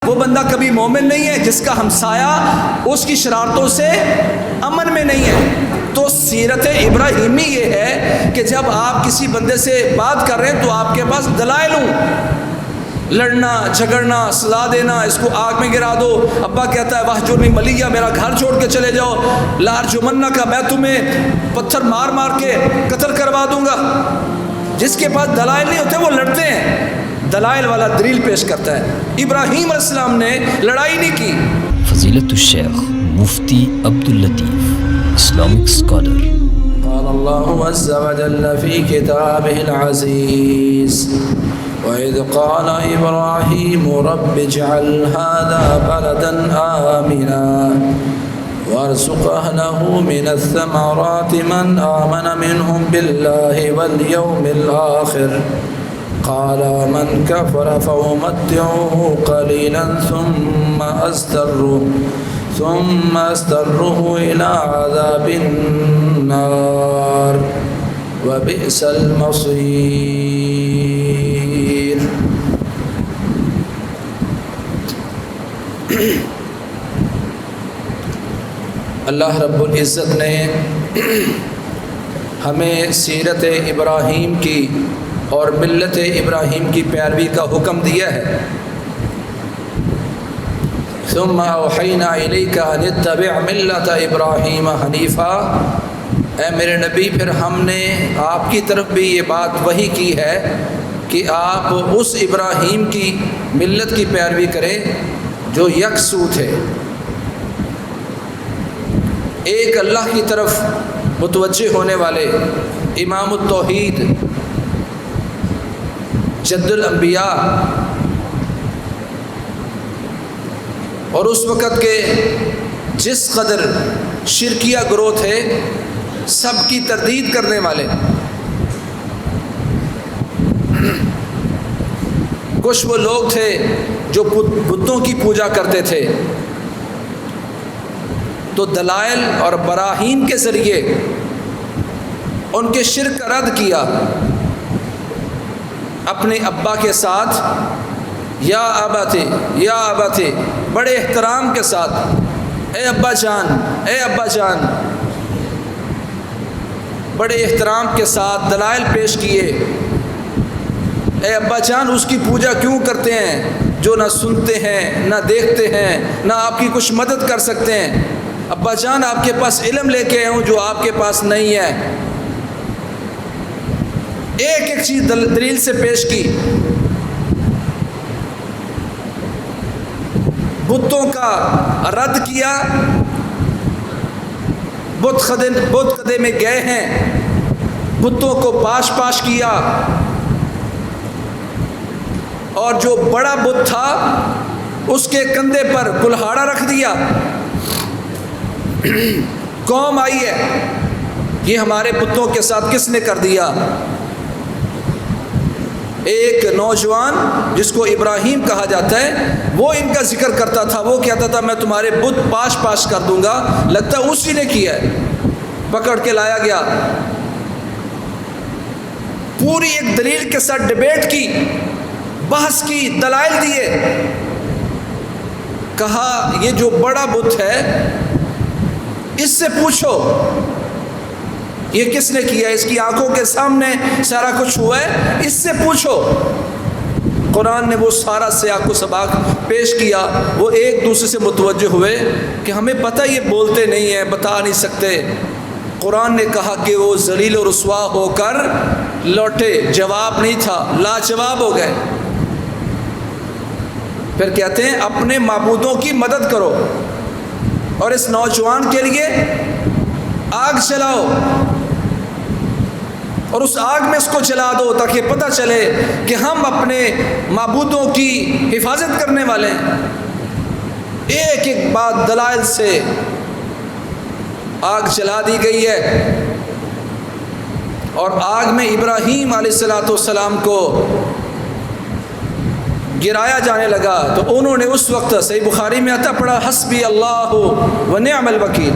وہ بندہ کبھی مومن نہیں ہے جس کا ہمسایہ اس کی شرارتوں سے امن میں نہیں ہے۔ تو سیرت ابراہیمی یہ ہے کہ جب آپ کسی بندے سے بات کر رہے ہیں تو آپ کے پاس دلائل ہوں، لڑنا جھگڑنا سزا دینا، اس کو آگ میں گرا دو، ابا کہتا ہے واہجرنی ملیہ، میرا گھر چھوڑ کے چلے جاؤ، لارجمنہ کا میں تمہیں پتھر مار مار کے قتل کروا دوں گا۔ جس کے پاس دلائل نہیں ہوتے وہ لڑتے ہیں، دلائل والا دلیل پیش کرتا ہے۔ ابراہیم علیہ السلام نے لڑائی نہیں کی۔ فضیلت الشیخ مفتی عبداللطیف اسلامک اسکالر۔ قال اللہ عز وجل فی کتابہ العزیز وَإِذْ قَالَ إِبْرَاهِيمُ رَبِّ اجْعَلْ هَذَا بَلَدًا آمِنًا وَارْزُقْ أَهْلَهُ مِنَ الثَّمَرَاتِ مَنْ آمَنَ مِنْهُمْ بِاللَّهِ وَالْيَوْمِ الْآخِرِ قَالَ مَنْ كَفَرَ فَأُمَتِّعُهُ قَلِيلًا ثُمَّ أَسْتَرُّهُ إِلَى عَذَابِ النَّارِ وَبِئْسَ الْمَصِيرُ۔ اللہ رب العزت نے ہمیں سیرت ابراہیم کی اور ملت ابراہیم کی پیروی کا حکم دیا ہے۔ ثم اوحینا الیک ان اتبع ملت ابراہیم حنیفا، اے میرے نبی پھر ہم نے آپ کی طرف بھی یہ بات وحی کی ہے کہ آپ اس ابراہیم کی ملت کی پیروی کریں جو یکسو تھے، ایک اللہ کی طرف متوجہ ہونے والے، امام التوحید، جد الانبیاء۔ اور اس وقت کے جس قدر شرکیہ گروہ تھے سب کی تردید کرنے والے۔ کچھ وہ لوگ تھے جو بتوں کی پوجا کرتے تھے، تو دلائل اور براہین کے ذریعے ان کے شرک کا رد کیا۔ اپنے ابا کے ساتھ یا اباتے یا اباتے، بڑے احترام کے ساتھ، اے ابا جان اے ابا جان، بڑے احترام کے ساتھ دلائل پیش کیے۔ اے ابا جان اس کی پوجا کیوں کرتے ہیں جو نہ سنتے ہیں نہ دیکھتے ہیں نہ آپ کی کچھ مدد کر سکتے ہیں؟ ابا جان آپ کے پاس علم لے کے آیا ہوں جو آپ کے پاس نہیں ہے۔ ایک ایک چیز دلیل سے پیش کی۔ بتوں کا رد کیا، بت خدے میں گئے ہیں، بتوں کو پاش پاش کیا، اور جو بڑا بت تھا اس کے کندھے پر کلہاڑا رکھ دیا۔ قوم آئی ہے، یہ ہمارے بتوں کے ساتھ کس نے کر دیا؟ ایک نوجوان جس کو ابراہیم کہا جاتا ہے وہ ان کا ذکر کرتا تھا، وہ کہتا تھا میں تمہارے بت پاش پاش کر دوں گا، لگتا ہے اسی نے کیا ہے۔ پکڑ کے لایا گیا، پوری ایک دلیل کے ساتھ ڈیبیٹ کی، بحث کی، دلائل دیے۔ کہا یہ جو بڑا بت ہے اس سے پوچھو یہ کس نے کیا، اس کی آنکھوں کے سامنے سارا کچھ ہوا ہے، اس سے پوچھو۔ قرآن نے وہ سارا سیاق و سباق پیش کیا۔ وہ ایک دوسرے سے متوجہ ہوئے کہ ہمیں پتہ یہ بولتے نہیں ہیں، بتا نہیں سکتے۔ قرآن نے کہا کہ وہ ذلیل و رسوا ہو کر لوٹے، جواب نہیں تھا، لاجواب ہو گئے۔ پھر کہتے ہیں اپنے معبودوں کی مدد کرو اور اس نوجوان کے لیے آگ جلاؤ اور اس آگ میں اس کو جلا دو تاکہ پتہ چلے کہ ہم اپنے معبودوں کی حفاظت کرنے والے ہیں۔ ایک ایک بات دلائل سے آگ جلا دی گئی ہے، اور آگ میں ابراہیم علیہ السلام کو گرایا جانے لگا۔ تو انہوں نے اس وقت صحیح بخاری میں آتا پڑھا حسبی اللہ و نعم الوکیل۔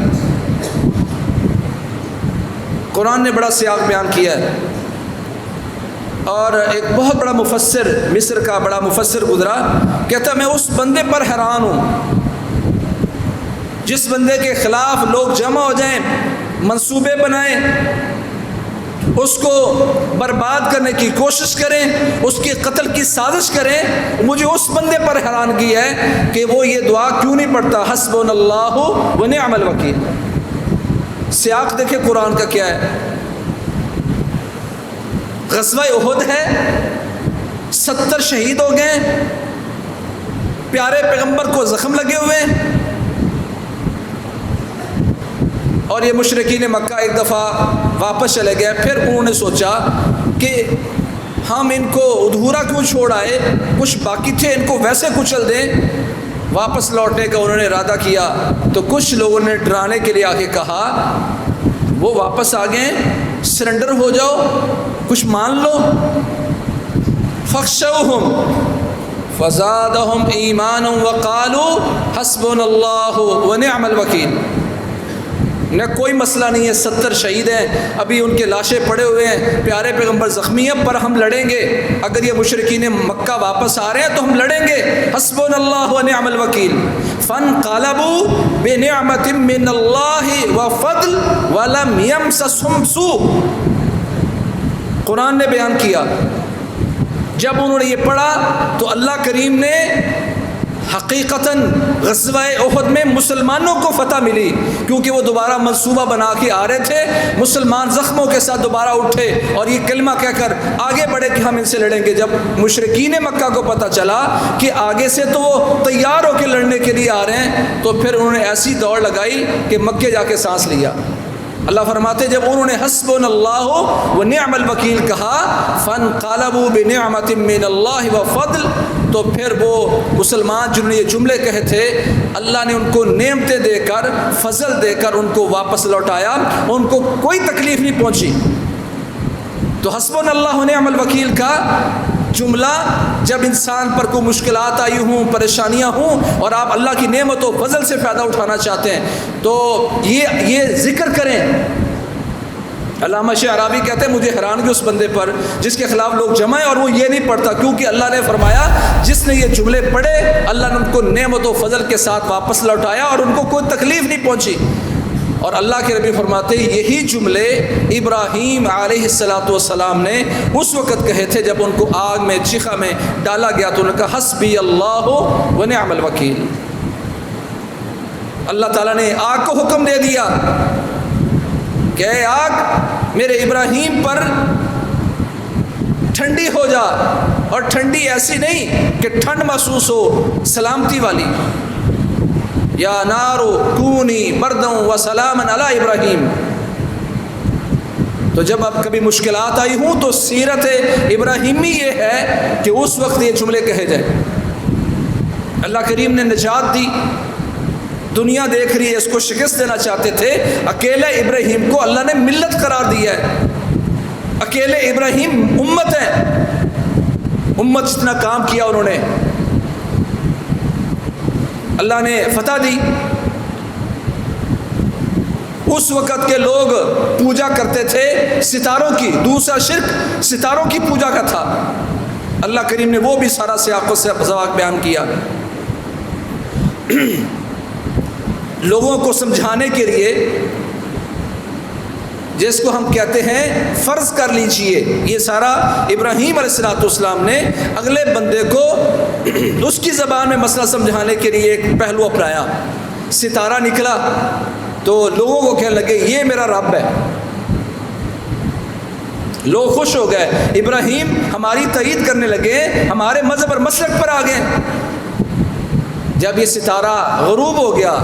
قرآن نے بڑا سیاق بیان کیا ہے۔ اور ایک بہت بڑا مفسر، مصر کا بڑا مفسر گزرا، کہتا میں اس بندے پر حیران ہوں جس بندے کے خلاف لوگ جمع ہو جائیں، منصوبے بنائیں، اس کو برباد کرنے کی کوشش کریں، اس کے قتل کی سازش کریں۔ مجھے اس بندے پر حیرانگی ہے کہ وہ یہ دعا کیوں نہیں پڑھتا، حسبنا اللہ و نعم الوکیل۔ سیاق دیکھیں قرآن کا کیا ہے، غزوہ احد ہے، 70 شہید ہو گئے، پیارے پیغمبر کو زخم لگے ہوئے، اور یہ مشرکین مکہ ایک دفعہ واپس چلے گئے۔ پھر انہوں نے سوچا کہ ہم ان کو ادھورا کیوں چھوڑ آئے، کچھ باقی تھے ان کو ویسے کچل دیں۔ واپس لوٹنے کا انہوں نے ارادہ کیا تو کچھ لوگوں نے ڈرانے کے لیے آگے کہا وہ واپس آ گئے، سرنڈر ہو جاؤ، کچھ مان لو۔ فخشوہم فزادہم ایمانا وقالوا حسبنا اللہ ونعم الوکیل۔ نہ کوئی مسئلہ نہیں ہے، 70 شہید ہیں، ابھی ان کے لاشیں پڑے ہوئے ہیں، پیارے پیغمبر زخمی ہیں، پر ہم لڑیں گے، اگر یہ مشرکین مکہ واپس آ رہے ہیں تو ہم لڑیں گے، حسبنا اللہ ونعم الوکیل۔ فانقلبوا بنعمۃ من اللہ وفضل ولم یمسسہم سوء۔ قرآن نے بیان کیا، جب انہوں نے یہ پڑھا تو اللہ کریم نے حقیقتاً غزوہ احد میں مسلمانوں کو فتح ملی، کیونکہ وہ دوبارہ منصوبہ بنا کے آ رہے تھے، مسلمان زخموں کے ساتھ دوبارہ اٹھے اور یہ کلمہ کہہ کر آگے بڑھے کہ ہم ان سے لڑیں گے۔ جب مشرکین مکہ کو پتہ چلا کہ آگے سے تو وہ تیار ہو کے لڑنے کے لیے آ رہے ہیں، تو پھر انہوں نے ایسی دوڑ لگائی کہ مکے جا کے سانس لیا۔ اللہ فرماتے جب انہوں نے حسبنا اللہ ونعم الوکیل کہا، فانقلبوا بنعمۃ من اللہ وفضل، تو پھر وہ مسلمان جنہوں نے یہ جملے کہے تھے، اللہ نے ان کو نعمتیں دے کر، فضل دے کر ان کو واپس لوٹایا، ان کو کوئی تکلیف نہیں پہنچی۔ تو حسبنا اللہ ونعم الوکیل کا جملہ جب انسان پر کوئی مشکلات آئی ہوں، پریشانیاں ہوں، اور آپ اللہ کی نعمت و فضل سے فائدہ اٹھانا چاہتے ہیں تو یہ ذکر کریں۔ علامہ شعراوی کہتے ہیں مجھے حیرانگی اس بندے پر جس کے خلاف لوگ جمع ہیں اور وہ یہ نہیں پڑھتا، کیونکہ اللہ نے فرمایا جس نے یہ جملے پڑھے اللہ نے ان کو نعمت و فضل کے ساتھ واپس لوٹایا اور ان کو کوئی تکلیف نہیں پہنچی۔ اور اللہ کے نبی فرماتے ہیں یہی جملے ابراہیم علیہ السلام نے اس وقت کہے تھے جب ان کو آگ میں چیخا میں ڈالا گیا تو انہوں نے کہا حسبی اللہ ونعم الوکیل۔ اللہ تعالیٰ نے آگ کو حکم دے دیا کہ اے آگ میرے ابراہیم پر ٹھنڈی ہو جا، اور ٹھنڈی ایسی نہیں کہ ٹھنڈ محسوس ہو، سلامتی والی، یا نارو کونی برداً و سلاماً علی ابراہیم۔ تو جب اب کبھی مشکلات آئی ہوں تو سیرت ابراہیمی یہ ہے کہ اس وقت یہ جملے کہے جائیں۔ اللہ کریم نے نجات دی، دنیا دیکھ رہی ہے، اس کو شکست دینا چاہتے تھے، اکیلے ابراہیم کو اللہ نے ملت قرار دیا ہے، اکیلے ابراہیم امت ہے، امت جتنا کام کیا انہوں نے، اللہ نے فتح دی۔ اس وقت کے لوگ پوجا کرتے تھے ستاروں کی، دوسرا شرک ستاروں کی پوجا کا تھا، اللہ کریم نے وہ بھی سارا سیاق و سباق بیان کیا۔ لوگوں کو سمجھانے کے لیے جس کو ہم کہتے ہیں فرض کر لیجئے، یہ سارا ابراہیم علیہ السلام نے اگلے بندے کو اس کی زبان میں مسئلہ سمجھانے کے لیے ایک پہلو اپنایا۔ ستارہ نکلا تو لوگوں کو کہنے لگے یہ میرا رب ہے، لوگ خوش ہو گئے، ابراہیم ہماری تائید کرنے لگے، ہمارے مذہب اور مسلک پر آ گئے۔ جب یہ ستارہ غروب ہو گیا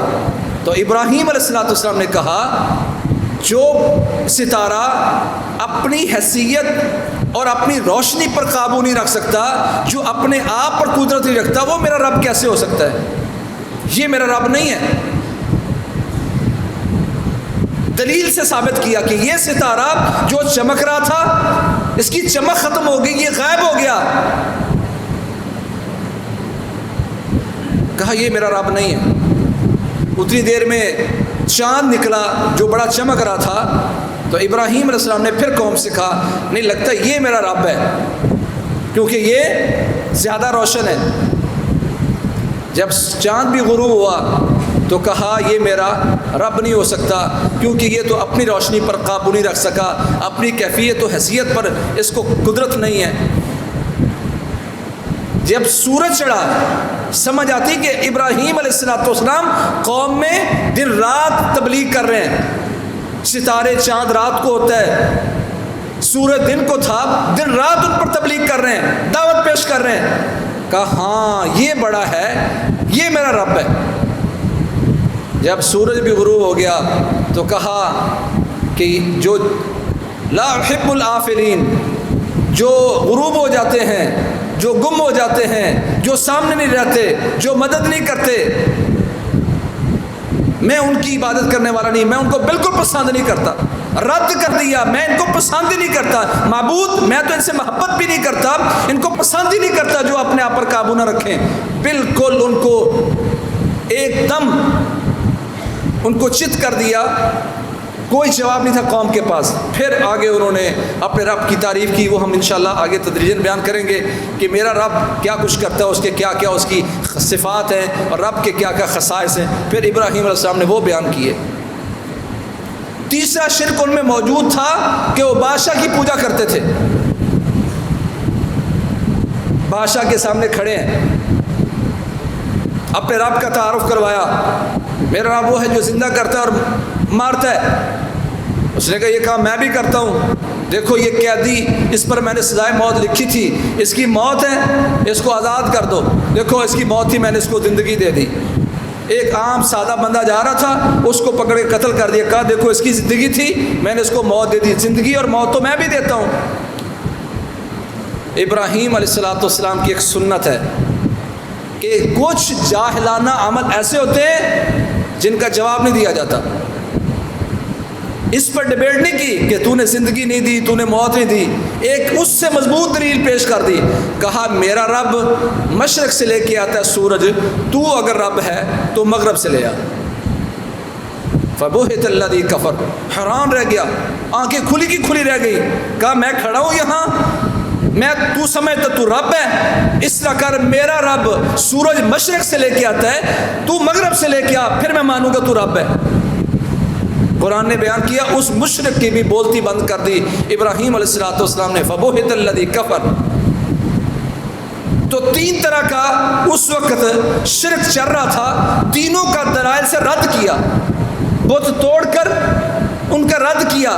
تو ابراہیم علیہ السلام نے کہا جو ستارہ اپنی حیثیت اور اپنی روشنی پر قابو نہیں رکھ سکتا، جو اپنے آپ پر قدرت نہیں رکھتا، وہ میرا رب کیسے ہو سکتا ہے؟ یہ میرا رب نہیں ہے۔ دلیل سے ثابت کیا کہ یہ ستارہ جو چمک رہا تھا اس کی چمک ختم ہو گئی، یہ غائب ہو گیا۔ کہا یہ میرا رب نہیں ہے۔ اتنی دیر میں چاند نکلا جو بڑا چمک رہا تھا، تو ابراہیم علیہ السلام نے پھر قوم سے کہا نہیں لگتا یہ میرا رب ہے کیونکہ یہ زیادہ روشن ہے۔ جب چاند بھی غروب ہوا تو کہا یہ میرا رب نہیں ہو سکتا کیونکہ یہ تو اپنی روشنی پر قابو نہیں رکھ سکا، اپنی کیفیت و حیثیت پر اس کو قدرت نہیں ہے۔ جب سورج چڑھا سمجھ آتی کہ ابراہیم علیہ السلام قوم میں دن رات تبلیغ کر رہے ہیں۔ ستارے چاند رات کو ہوتا ہے، سورج دن کو تھا، دن رات ان پر تبلیغ کر رہے ہیں، دعوت پیش کر رہے ہیں۔ کہا ہاں یہ بڑا ہے، یہ میرا رب ہے۔ جب سورج بھی غروب ہو گیا تو کہا کہ جو لا احب الآفلین، جو غروب ہو جاتے ہیں، جو گم ہو جاتے ہیں، جو سامنے نہیں رہتے، جو مدد نہیں کرتے، میں ان کی عبادت کرنے والا نہیں، میں ان کو بالکل پسند نہیں کرتا۔ رد کر دیا، میں ان کو پسند ہی نہیں کرتا، معبود میں تو ان سے محبت بھی نہیں کرتا، ان کو پسند ہی نہیں کرتا جو اپنے آپ پر قابو نہ رکھیں۔ بالکل ان کو ایک دم ان کو چت کر دیا، کوئی جواب نہیں تھا قوم کے پاس۔ پھر آگے انہوں نے اپنے رب کی تعریف کی، وہ ہم انشاءاللہ آگے تدریجاً بیان کریں گے کہ میرا رب کیا کچھ کرتا ہے، اس کے کیا کیا اس کی صفات ہیں اور رب کے کیا کیا خصائص ہیں۔ پھر ابراہیم علیہ السلام نے وہ بیان کیے۔ تیسرا شرک ان میں موجود تھا کہ وہ بادشاہ کی پوجا کرتے تھے۔ بادشاہ کے سامنے کھڑے ہیں، اپنے رب کا تعارف کروایا، میرا رب وہ ہے جو زندہ کرتا ہے اور مارتا ہے۔ اس نے کہا یہ کام میں بھی کرتا ہوں، دیکھو یہ قیدی، اس پر میں نے سزائے موت لکھی تھی، اس کی موت ہے، اس کو آزاد کر دو، دیکھو اس کی موت تھی، میں نے اس کو زندگی دے دی۔ ایک عام سادہ بندہ جا رہا تھا، اس کو پکڑ کے قتل کر دیا، کہا دیکھو اس کی زندگی تھی، میں نے اس کو موت دے دی، زندگی اور موت تو میں بھی دیتا ہوں۔ ابراہیم علیہ السلام کی ایک سنت ہے کہ کچھ جاہلانہ عمل ایسے ہوتے ہیں جن کا جواب نہیں دیا جاتا۔ اس پر ڈیبیٹ نہیں کی کہ تو نے زندگی نہیں دی، تو نے موت نہیں دی، ایک اس سے مضبوط دلیل پیش کر دی۔ کہا میرا رب مشرق سے لے کے آتا ہے سورج، تو اگر رب ہے تو مغرب سے لے آ۔ فبہت الذی کفر، حیران رہ گیا، آنکھیں کھلی کی کھلی رہ گئی۔ کہا میں کھڑا ہوں یہاں، میں تو سمجھتا تو رب ہے، اس طرح کر میرا رب سورج مشرق سے لے کے آتا ہے، تو مغرب سے لے کے آ، پھر میں مانوں گا تو رب ہے۔ قرآن نے بیان کیا اس مشرک کی بھی بولتی بند کر دی ابراہیم علیہ السلام نے۔ فبہت الذی کفر۔ تو تین طرح کا اس وقت شرک چل رہا تھا، تینوں کا دلائل سے رد کیا، بت توڑ کر ان کا رد کیا،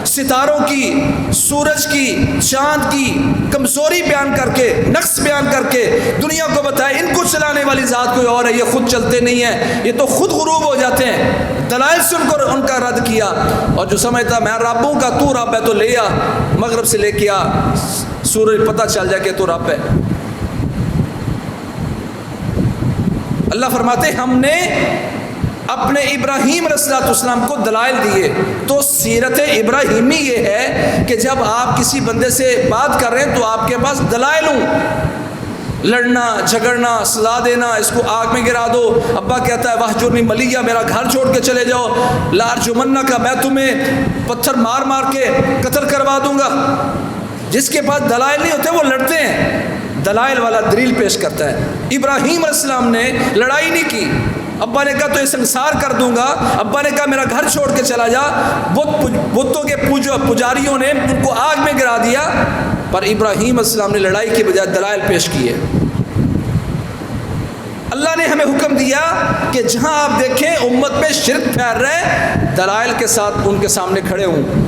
ستاروں کی، سورج کی، چاند کی کمزوری بیان کر کے، نقص بیان کر کے دنیا کو بتایا ان کو چلانے والی ذات کوئی اور ہے، یہ خود چلتے نہیں ہیں، یہ تو خود غروب ہو جاتے ہیں۔ دلائل سے ان کا رد کیا، اور جو سمجھتا میں رب ہوں کا تو رب ہے تو لے آ، مغرب سے لے کے آ، سورج پتہ چل جائے کہ تو رب ہے۔ اللہ فرماتے ہم نے اپنے ابراہیم علیہ السلام کو دلائل دیے۔ تو سیرت ابراہیمی یہ ہے کہ جب آپ کسی بندے سے بات کر رہے ہیں تو آپ کے پاس دلائل ہوں، لڑنا جھگڑنا سزا دینا، اس کو آگ میں گرا دو، ابا کہتا ہے وحجرنی ملیہ، میرا گھر چھوڑ کے چلے جاؤ، لارجمنہ کا، میں تمہیں پتھر مار مار کے قتل کروا دوں گا۔ جس کے پاس دلائل نہیں ہوتے وہ لڑتے ہیں، دلائل والا دلیل پیش کرتا ہے۔ ابراہیم علیہ السلام نے لڑائی نہیں کی، ابا نے کہا تو یہ سنسار کر دوں گا، ابا نے کہا میرا گھر چھوڑ کے چلا جا، بتوں کے پجاریوں نے ان کو آگ میں گرا دیا، پر ابراہیم علیہ السلام نے لڑائی کی بجائے دلائل پیش کیے۔ اللہ نے ہمیں حکم دیا کہ جہاں آپ دیکھیں امت میں شرک پھیل رہا ہے، دلائل کے ساتھ ان کے سامنے کھڑے ہوں۔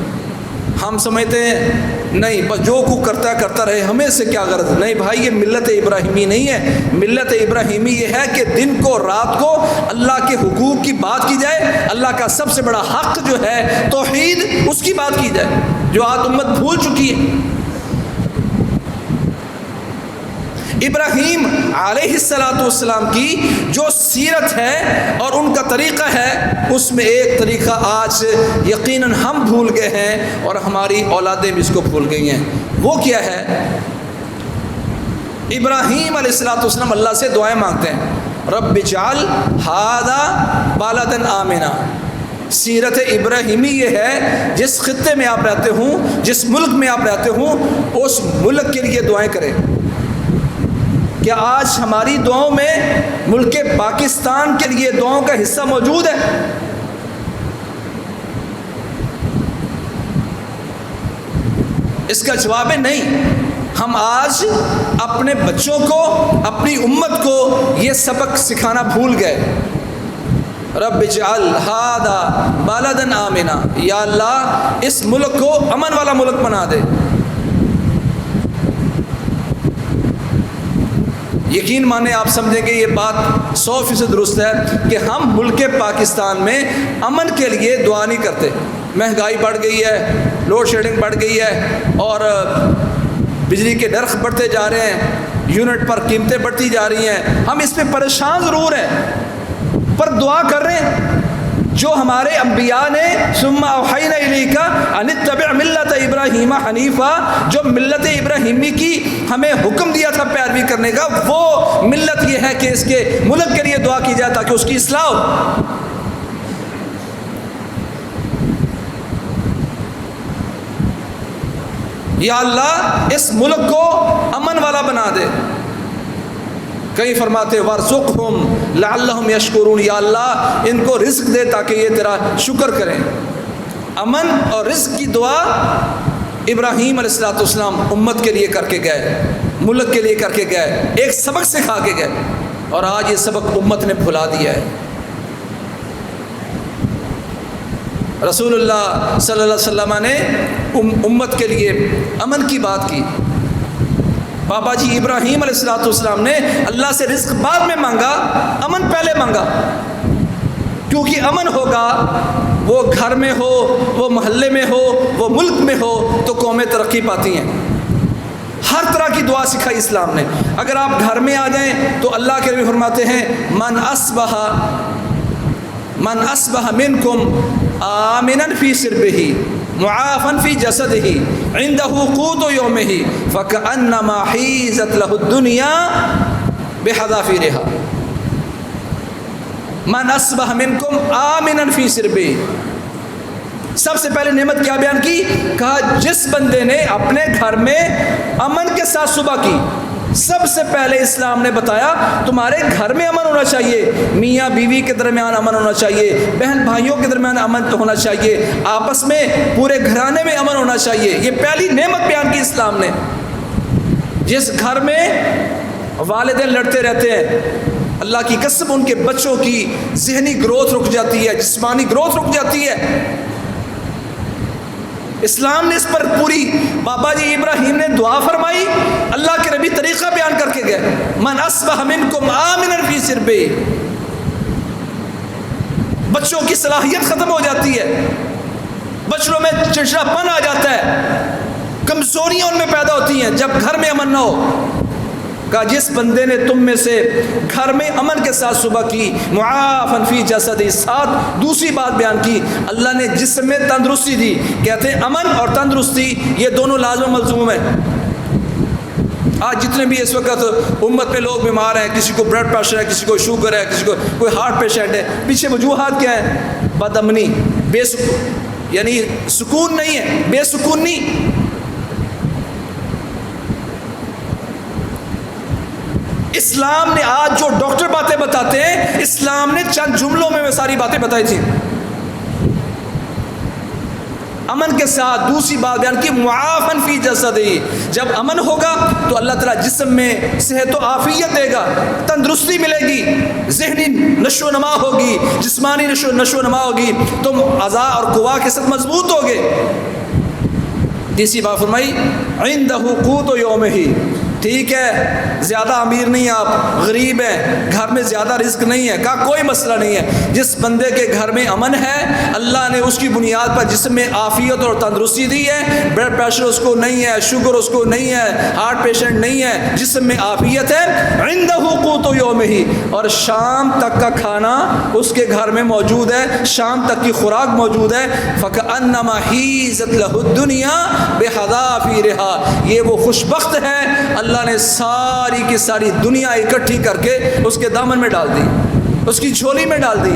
ہم سمجھتے ہیں نہیں بس جو کو کرتا رہے، ہمیں سے کیا غرض؟ نہیں بھائی، یہ ملت ابراہیمی نہیں ہے۔ ملت ابراہیمی یہ ہے کہ دن کو رات کو اللہ کے حقوق کی بات کی جائے، اللہ کا سب سے بڑا حق جو ہے توحید، اس کی بات کی جائے، جو آج امت بھول چکی ہے۔ ابراہیم علیہ السلام کی جو سیرت ہے اور ان کا طریقہ ہے، اس میں ایک طریقہ آج یقیناً ہم بھول گئے ہیں اور ہماری اولادیں بھی اس کو بھول گئی ہیں۔ وہ کیا ہے؟ ابراہیم علیہ السلام اللہ سے دعائیں مانگتے ہیں، رب اجعل ھذا بلدا آمنا، سیرت ابراہیمی یہ ہے جس خطے میں آپ رہتے ہوں، جس ملک میں آپ رہتے ہوں، اس ملک کے لیے دعائیں کریں۔ کیا آج ہماری دعاؤں میں ملک پاکستان کے لیے دعاؤں کا حصہ موجود ہے؟ اس کا جواب ہے نہیں۔ ہم آج اپنے بچوں کو، اپنی امت کو یہ سبق سکھانا بھول گئے۔ رب اجعل ھذا بلدا آمنا، یا اللہ اس ملک کو امن والا ملک بنا دے۔ یقین مانیں آپ سمجھیں گے یہ بات 100% درست ہے کہ ہم ملک پاکستان میں امن کے لیے دعا نہیں کرتے۔ مہنگائی بڑھ گئی ہے، لوڈ شیڈنگ بڑھ گئی ہے، اور بجلی کے نرخ بڑھتے جا رہے ہیں، یونٹ پر قیمتیں بڑھتی جا رہی ہیں۔ ہم اس پہ پریشان ضرور ہیں، پر دعا کر رہے ہیں جو ہمارے انبیاء نے ثم اوحینا الیک ان اتبع ملت ابراہیم حنیفا، جو ملت ابراہیمی کی ہمیں حکم دیا تھا پیروی کرنے کا، وہ ملت یہ ہے کہ اس کے ملک کے لیے دعا کی جائے تاکہ اس کی اصلاح ہو۔ یا اللہ اس ملک کو امن والا بنا دے۔ کئی فرماتے وارزقہم لعلہم یشکرون، یا اللہ ان کو رزق دے تاکہ یہ تیرا شکر کریں۔ امن اور رزق کی دعا ابراہیم علیہ السلام امت کے لیے کر کے گئے، ملک کے لیے کر کے گئے، ایک سبق سکھا کے گئے، اور آج یہ سبق امت نے بھلا دیا ہے۔ رسول اللہ صلی اللہ علیہ وسلم نے امت کے لیے امن کی بات کی۔ بابا جی ابراہیم علیہ السلام نے اللہ سے رزق بعد میں مانگا، امن پہلے مانگا، کیونکہ امن ہوگا، وہ گھر میں ہو، وہ محلے میں ہو، وہ ملک میں ہو، تو قومیں ترقی پاتی ہیں۔ ہر طرح کی دعا سکھائی اسلام نے۔ اگر آپ گھر میں آ جائیں تو اللہ کے نبی فرماتے ہیں من اصبح منکم آمنا فی سربہ معافا فی جسدہ عندہ قوت یومہ فکأنما حیزت لہ الدنیا بحذافیرہا۔ من اصبح منکم آمنا فی سربہ، سب سے پہلے نعمت کیا بیان کی؟ کہا جس بندے نے اپنے گھر میں امن کے ساتھ صبح کی۔ سب سے پہلے اسلام نے بتایا تمہارے گھر میں امن ہونا چاہیے، میاں بیوی کے درمیان امن ہونا چاہیے، بہن بھائیوں کے درمیان امن تو ہونا چاہیے، آپس میں پورے گھرانے میں امن ہونا چاہیے۔ یہ پہلی نعمت بیان کی اسلام نے۔ جس گھر میں والدین لڑتے رہتے ہیں، اللہ کی قسم ان کے بچوں کی ذہنی گروتھ رک جاتی ہے، جسمانی گروتھ رک جاتی ہے۔ اسلام نے اس پر پوری، بابا جی ابراہیم نے دعا فرمائی، اللہ کے نبی طریقہ بیان کر کے گئے، من اصبح منکم آمنا فی سربہ۔ بچوں کی صلاحیت ختم ہو جاتی ہے، بچوں میں چڑچڑاپن آ جاتا ہے، کمزوریاں ان میں پیدا ہوتی ہیں جب گھر میں امن نہ ہو۔ کہا جس بندے نے تم میں سے گھر میں امن کے ساتھ صبح کی، معافن فی جسد، ساتھ دوسری بات بیان کی، اللہ نے جسم میں تندرستی دی۔ کہتے ہیں امن اور تندرستی یہ دونوں لازم ملزوم ہیں۔ آج جتنے بھی اس وقت امت میں لوگ بیمار ہیں، کسی کو بلڈ پریشر ہے، کسی کو شوگر ہے، کسی کو کوئی ہارٹ پیشنٹ ہے، پیچھے وجوہات کیا ہیں؟ بد امنی، بے سکون، یعنی سکون نہیں ہے، بے سکون نہیں۔ اسلام نے آج جو ڈاکٹر باتیں بتاتے ہیں، اسلام نے چند جملوں میں وہ ساری باتیں بتائی تھی۔ امن کے ساتھ دوسری بات بیان کی، معافن فی جسدہ، جب امن ہوگا تو اللہ تعالیٰ جسم میں صحت و عافیت دے گا، تندرستی ملے گی، ذہنی نشو و نما ہوگی، جسمانی نشو و نما ہوگی، تم اعضاء اور قوا کے ساتھ مضبوط ہوگے۔ تیسری بات فرمائی عندہ قوت یومہ، ٹھیک ہے زیادہ امیر نہیں آپ، غریب ہیں، گھر میں زیادہ رزق نہیں ہے، کہا کوئی مسئلہ نہیں ہے، جس بندے کے گھر میں امن ہے اللہ نے اس کی بنیاد پر جسم میں عافیت اور تندرستی دی ہے، بلڈ پریشر اس کو نہیں ہے، شوگر اس کو نہیں ہے، ہارٹ پیشنٹ نہیں ہے، جسم میں عافیت ہے، عندہ قوت یومہ، اور شام تک کا کھانا اس کے گھر میں موجود ہے، شام تک کی خوراک موجود ہے، فکأنما حیزت لہ الدنیا بحذافیرہا، یہ وہ خوش بخت ہے اللہ نے ساری کی ساری دنیا اکٹھی کر کے اس کے دامن میں ڈال دی، اس کی جھولی میں ڈال دی۔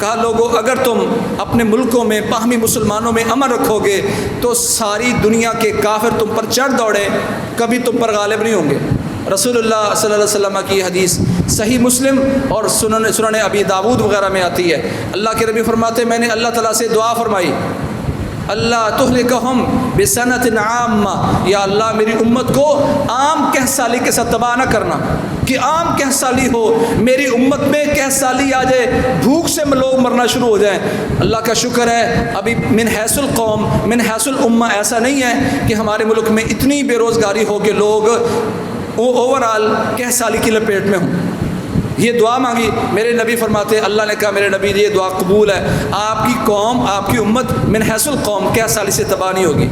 کہا لوگوں اگر تم اپنے ملکوں میں باہمی مسلمانوں میں امن رکھو گے تو ساری دنیا کے کافر تم پر چڑھ دوڑے کبھی تم پر غالب نہیں ہوں گے۔ رسول اللہ صلی اللہ علیہ وسلم کی حدیث صحیح مسلم اور سنن ابی داود وغیرہ میں آتی ہے، اللہ کے نبی فرماتے میں نے اللہ تعالیٰ سے دعا فرمائی اللہ تہلکہم بسنۃ عامہ، یا اللہ میری امت کو عام قحط سالی کے ساتھ تباہ نہ کرنا، کہ عام قحط سالی ہو، میری امت میں قحط سالی آ جائے، بھوک سے لوگ مرنا شروع ہو جائیں۔ اللہ کا شکر ہے ابھی من حیث القوم من حیث الامہ ایسا نہیں ہے کہ ہمارے ملک میں اتنی بے روزگاری ہو کہ لوگ اوور آل قحط سالی کی لپیٹ میں ہوں۔ یہ دعا مانگی، میرے نبی فرماتے اللہ نے کہا میرے نبی یہ دعا قبول ہے، آپ کی قوم آپ کی امت من حیث القوم قحط سالی سے تباہ نہیں ہوگی۔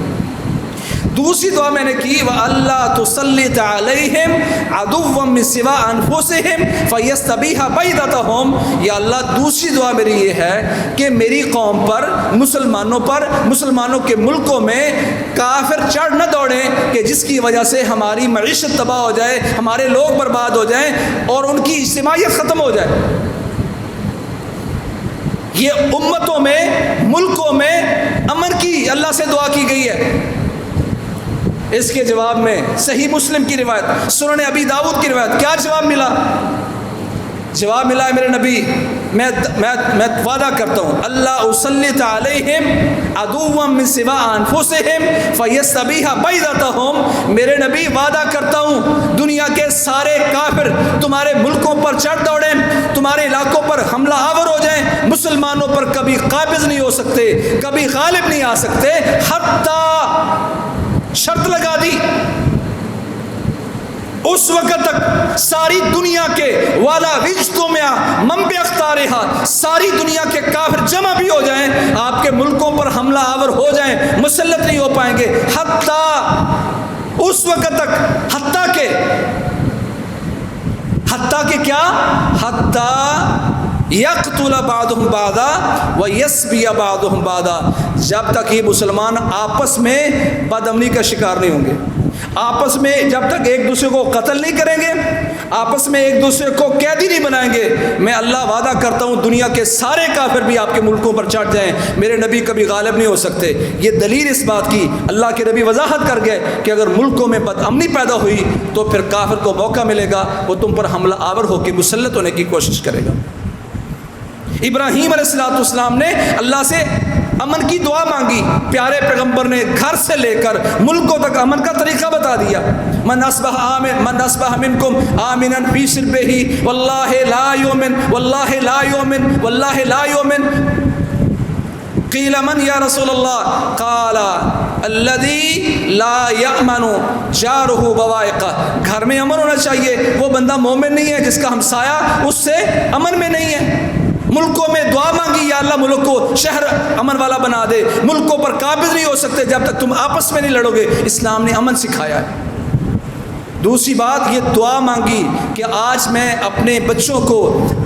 دوسری دعا میں نے کی وَأَلَّا تُسَلِّطَ عَلَيْهِمْ عَدُوًّا مِّن سِوَىٰ أَنفُسِهِمْ فَيَسْتَبِيحَ بَيْضَتَهُمْ، یا اللہ دوسری دعا میری یہ ہے کہ میری قوم پر مسلمانوں کے ملکوں میں کافر چڑھ نہ دوڑیں کہ جس کی وجہ سے ہماری معیشت تباہ ہو جائے، ہمارے لوگ برباد ہو جائیں اور ان کی اجتماعیت ختم ہو جائے۔ یہ امتوں میں ملکوں میں امن کی اللہ سے دعا کی گئی ہے۔ اس کے جواب میں صحیح مسلم کی روایت، سنن ابی داود کی روایت، کیا جواب ملا؟ جواب ملا ہے میرے نبی میں وعدہ کرتا ہوں اللہ اسلط علیہم عدوا من سوا انفسہم فیستبیح بیضتہم، میرے نبی وعدہ کرتا ہوں دنیا کے سارے کافر تمہارے ملکوں پر چڑھ دوڑیں، تمہارے علاقوں پر حملہ آور ہو جائیں، مسلمانوں پر کبھی قابض نہیں ہو سکتے، کبھی غالب نہیں آ سکتے، حتیٰ شرط لگا دی اس وقت تک ساری دنیا کے والا وجتمع من باختارها، ساری دنیا کے کافر جمع بھی ہو جائیں، آپ کے ملکوں پر حملہ آور ہو جائیں، مسلط نہیں ہو پائیں گے، حتیٰ اس وقت تک، حتیٰ کہ کیا؟ حتیٰ یقتل بعضهم بعضا ویسبی بعضهم بعضا، جب تک یہ مسلمان آپس میں بدامنی کا شکار نہیں ہوں گے، آپس میں جب تک ایک دوسرے کو قتل نہیں کریں گے، آپس میں ایک دوسرے کو قیدی نہیں بنائیں گے، میں اللہ وعدہ کرتا ہوں دنیا کے سارے کافر بھی آپ کے ملکوں پر چڑھ جائیں، میرے نبی کبھی غالب نہیں ہو سکتے۔ یہ دلیل اس بات کی اللہ کے نبی وضاحت کر گئے کہ اگر ملکوں میں بد امنی پیدا ہوئی تو پھر کافر کو موقع ملے گا، وہ تم پر حملہ آور ہو کے مسلط ہونے کی کوشش کرے گا۔ ابراہیم علیہ السلام نے اللہ سے امن کی دعا مانگی، پیارے پیغمبر نے گھر سے لے کر ملکوں تک امن کا طریقہ بتا دیا۔ من اصبح منکم آمنا فی سربہ واللہ لا یؤمن واللہ لا یؤمن واللہ لا یؤمن، قیل من یا رسول اللہ، قال الذی لا یأمن جارہ بوائقہ، گھر میں امن ہونا چاہیے، وہ بندہ مومن نہیں ہے جس کا ہمسایہ اس سے امن میں نہیں ہے۔ ملکوں میں دعا مانگی یا اللہ ملک کو شہر امن والا بنا دے، ملکوں پر قابض نہیں ہو سکتے جب تک تم آپس میں نہیں لڑو گے، اسلام نے امن سکھایا ہے۔ دوسری بات یہ دعا مانگی کہ آج میں اپنے بچوں کو،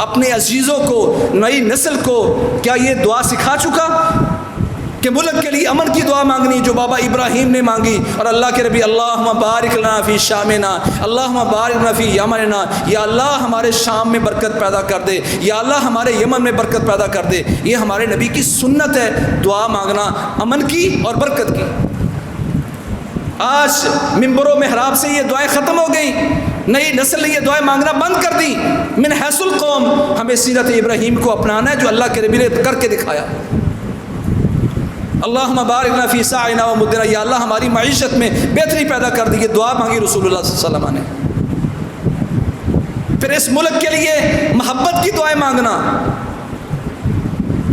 اپنے عزیزوں کو، نئی نسل کو کیا یہ دعا سکھا چکا کہ ملک کے لیے امن کی دعا مانگنی جو بابا ابراہیم نے مانگی، اور اللہ کے نبی اللہم بارک لنا فی شامنا، اللہم بارک لنا فی یمننا، یا اللہ ہمارے شام میں برکت پیدا کر دے، یا اللہ ہمارے یمن میں برکت پیدا کر دے۔ یہ ہمارے نبی کی سنت ہے دعا مانگنا امن کی اور برکت کی۔ آج منبر و محراب سے یہ دعائیں ختم ہو گئیں، نئی نسل نے یہ دعائیں مانگنا بند کر دی۔ من حیث القوم ہمیں سیرت ابراہیم کو اپنانا ہے جو اللہ کے نبی نے کر کے دکھایا۔ اللہم بارک لنا فی سعینا و مدنا، یا اللہ ہماری معیشت میں بہتری پیدا کر دی، یہ دعا مانگی رسول اللہ صلی اللہ علیہ وسلم نے۔ پھر اس ملک کے لیے محبت کی دعائیں مانگنا،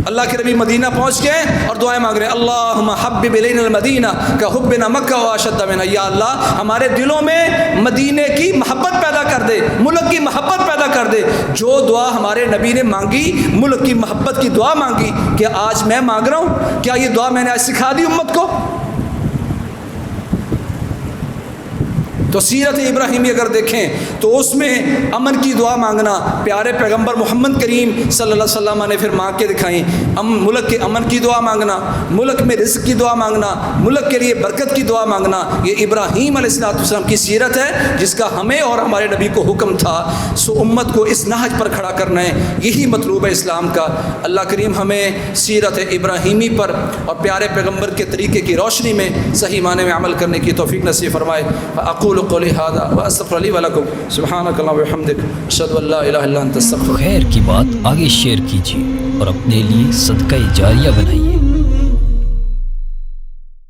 اللہ کے نبی مدینہ پہنچ گئے اور دعائیں مانگ رہے ہیں اللہم حبب الینا المدینہ کحبنا مکہ واشد منا، یا اللہ ہمارے دلوں میں مدینے کی محبت پیدا کر دے، ملک کی محبت پیدا کر دے۔ جو دعا ہمارے نبی نے مانگی، ملک کی محبت کی دعا مانگی، کیا آج میں مانگ رہا ہوں؟ کیا یہ دعا میں نے آج سکھا دی امت کو؟ تو سیرت ابراہیمی اگر دیکھیں تو اس میں امن کی دعا مانگنا، پیارے پیغمبر محمد کریم صلی اللہ علیہ وسلم نے پھر مانگ کے دکھائیں، ملک کے امن کی دعا مانگنا، ملک میں رزق کی دعا مانگنا، ملک کے لیے برکت کی دعا مانگنا، یہ ابراہیم علیہ السلام کی سیرت ہے جس کا ہمیں اور ہمارے نبی کو حکم تھا۔ سو امت کو اس نہج پر کھڑا کرنا ہے، یہی مطلوب ہے اسلام کا۔ اللہ کریم ہمیں سیرت ابراہیمی پر اور پیارے پیغمبر کے طریقے کی روشنی میں صحیح معنی میں عمل کرنے کی توفیق نصیب فرمائے۔ اقول قولی ھذا واستغفر لی ولکم سبحانک اللہم وبحمدک اشہد ان لا الہ الا انت استغفرک۔ خیر کی بات آگے شیئر کیجیے اور اپنے لیے صدقہ جاریہ بنائیے۔